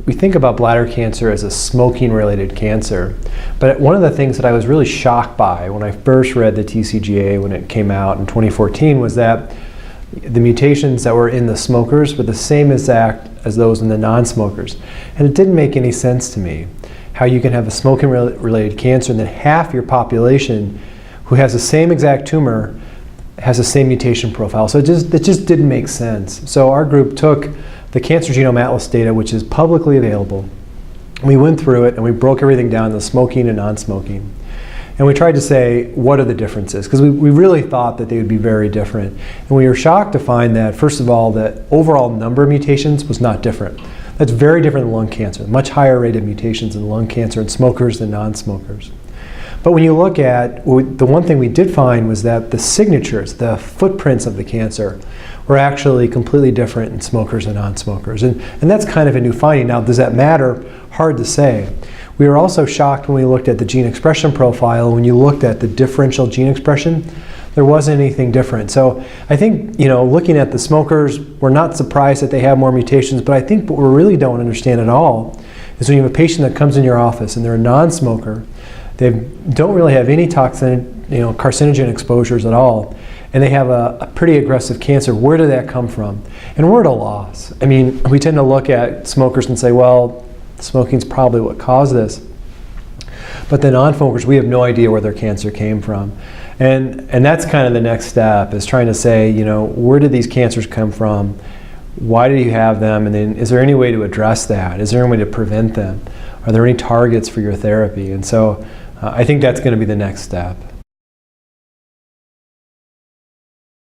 we think about bladder cancer as a smoking-related cancer, but one of the things that I was really shocked by when I first read the TCGA when it came out in 2014 was that the mutations that were in the smokers were the same exact as those in the non-smokers. And it didn't make any sense to me how you can have a smoking-related cancer and then half your population who has the same exact tumor has the same mutation profile. So it just didn't make sense. So our group took the Cancer Genome Atlas data, which is publicly available. We went through it and we broke everything down to smoking and non-smoking. And we tried to say, what are the differences? Because we really thought that they would be very different. And we were shocked to find that, first of all, the overall number of mutations was not different. That's very different than lung cancer. Much higher rate of mutations in lung cancer in smokers than non-smokers. But when you look at, the one thing we did find was that the signatures, the footprints of the cancer, were actually completely different in smokers and non-smokers. And that's kind of a new finding. Now, does that matter? Hard to say. We were also shocked when we looked at the gene expression profile. When you looked at the differential gene expression, there wasn't anything different. So I think, looking at the smokers, we're not surprised that they have more mutations, but I think what we really don't understand at all is when you have a patient that comes in your office and they're a non-smoker, they don't really have any toxin, carcinogen exposures at all, and they have a pretty aggressive cancer. Where did that come from? And we're at a loss. I mean, we tend to look at smokers and say, well, smoking's probably what caused this. But the non-smokers, we have no idea where their cancer came from. And that's kind of the next step, is trying to say, where did these cancers come from? Why do you have them? And then is there any way to address that? Is there any way to prevent them? Are there any targets for your therapy? And so I think that's going to be the next step.